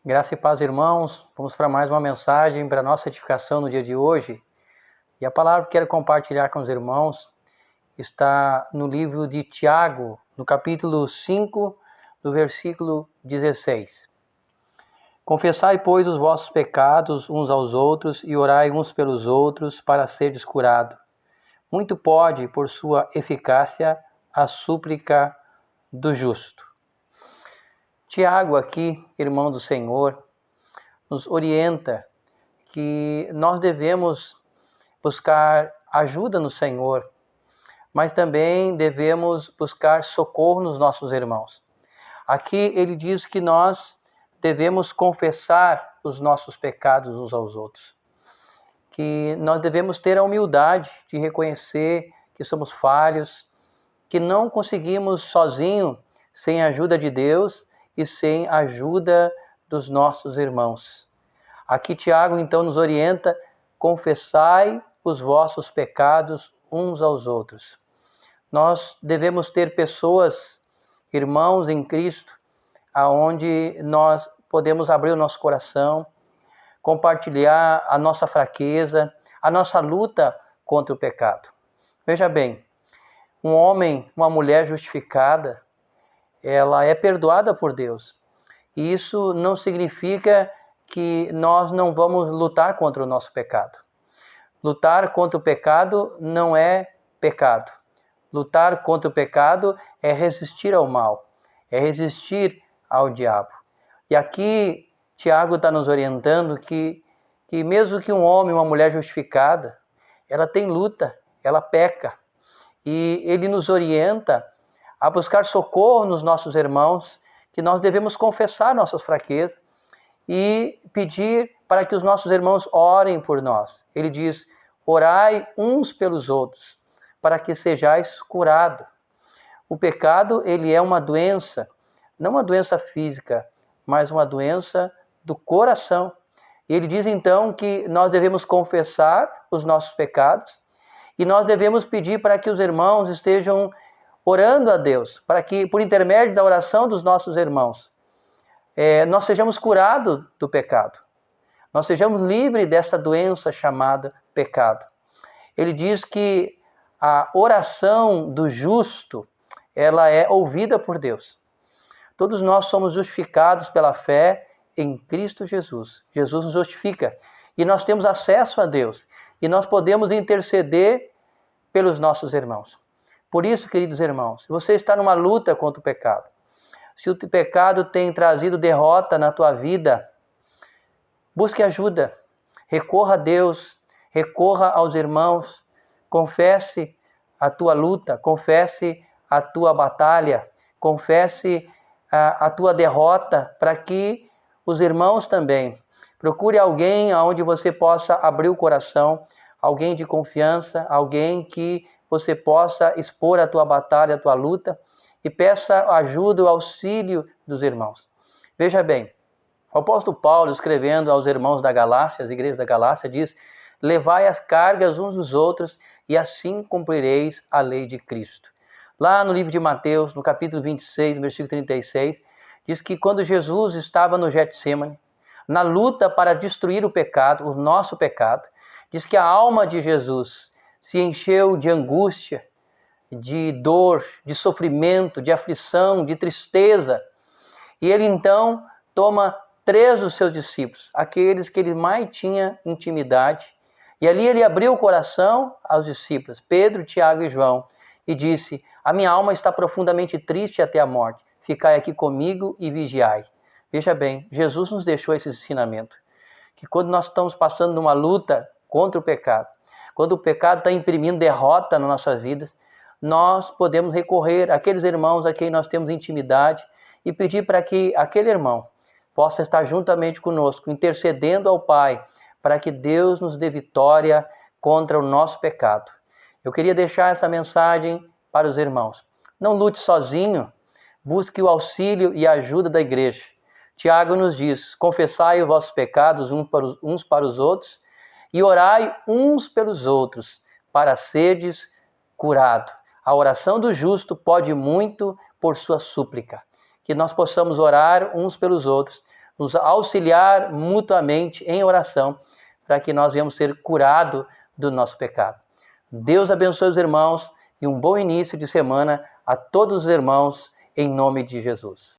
Graça e paz, irmãos. Vamos para mais uma mensagem para a nossa edificação no dia de hoje. E a palavra que quero compartilhar com os irmãos está no livro de Tiago, no capítulo 5, no versículo 16. Confessai, pois, os vossos pecados uns aos outros e orai uns pelos outros para seres curados. Muito pode, por sua eficácia, a súplica do justo. Tiago aqui, irmão do Senhor, nos orienta que nós devemos buscar ajuda no Senhor, mas também devemos buscar socorro nos nossos irmãos. Aqui ele diz que nós devemos confessar os nossos pecados uns aos outros, que nós devemos ter a humildade de reconhecer que somos falhos, que não conseguimos sozinho, sem a ajuda de Deus e sem a ajuda dos nossos irmãos. Aqui Tiago então nos orienta: confessai os vossos pecados uns aos outros. Nós devemos ter pessoas, irmãos em Cristo, aonde nós podemos abrir o nosso coração, compartilhar a nossa fraqueza, a nossa luta contra o pecado. Veja bem, um homem, uma mulher justificada, ela é perdoada por Deus. E isso não significa que nós não vamos lutar contra o nosso pecado. Lutar contra o pecado não é pecado. Lutar contra o pecado é resistir ao mal, é resistir ao diabo. E aqui Tiago está nos orientando que mesmo que um homem, uma mulher justificada, ela tem luta, ela peca. E ele nos orienta a buscar socorro nos nossos irmãos, que nós devemos confessar nossas fraquezas e pedir para que os nossos irmãos orem por nós. Ele diz: orai uns pelos outros, para que sejais curados. O pecado, ele é uma doença, não uma doença física, mas uma doença do coração. Ele diz então que nós devemos confessar os nossos pecados e nós devemos pedir para que os irmãos estejam orando a Deus, para que, por intermédio da oração dos nossos irmãos, nós sejamos curados do pecado. Nós sejamos livres desta doença chamada pecado. Ele diz que a oração do justo, ela é ouvida por Deus. Todos nós somos justificados pela fé em Cristo Jesus. Jesus nos justifica e nós temos acesso a Deus e nós podemos interceder pelos nossos irmãos. Por isso, queridos irmãos, se você está numa luta contra o pecado, se o pecado tem trazido derrota na tua vida, busque ajuda, recorra a Deus, recorra aos irmãos, confesse a tua luta, confesse a tua batalha, confesse a tua derrota, para que os irmãos também. Procure alguém onde você possa abrir o coração, alguém de confiança, alguém que você possa expor a tua batalha, a tua luta, e peça ajuda, o auxílio dos irmãos. Veja bem, o apóstolo Paulo, escrevendo aos irmãos da Galácia, as igrejas da Galácia, diz: levai as cargas uns dos outros e assim cumprireis a lei de Cristo. Lá no livro de Mateus, no capítulo 26, versículo 36, diz que quando Jesus estava no Getsêmani, na luta para destruir o pecado, o nosso pecado, diz que a alma de Jesus se encheu de angústia, de dor, de sofrimento, de aflição, de tristeza. E ele então toma 3 dos seus discípulos, aqueles que ele mais tinha intimidade, e ali ele abriu o coração aos discípulos, Pedro, Tiago e João, e disse: a minha alma está profundamente triste até a morte, ficai aqui comigo e vigiai. Veja bem, Jesus nos deixou esse ensinamento, que quando nós estamos passando numa luta contra o pecado, quando o pecado está imprimindo derrota nas nossas vidas, nós podemos recorrer àqueles irmãos a quem nós temos intimidade e pedir para que aquele irmão possa estar juntamente conosco, intercedendo ao Pai, para que Deus nos dê vitória contra o nosso pecado. Eu queria deixar essa mensagem para os irmãos. Não lute sozinho, busque o auxílio e a ajuda da igreja. Tiago nos diz: confessai os vossos pecados uns para os outros e orai uns pelos outros, para serdes curados. A oração do justo pode muito por sua súplica. Que nós possamos orar uns pelos outros, nos auxiliar mutuamente em oração, para que nós venhamos ser curados do nosso pecado. Deus abençoe os irmãos e um bom início de semana a todos os irmãos, em nome de Jesus.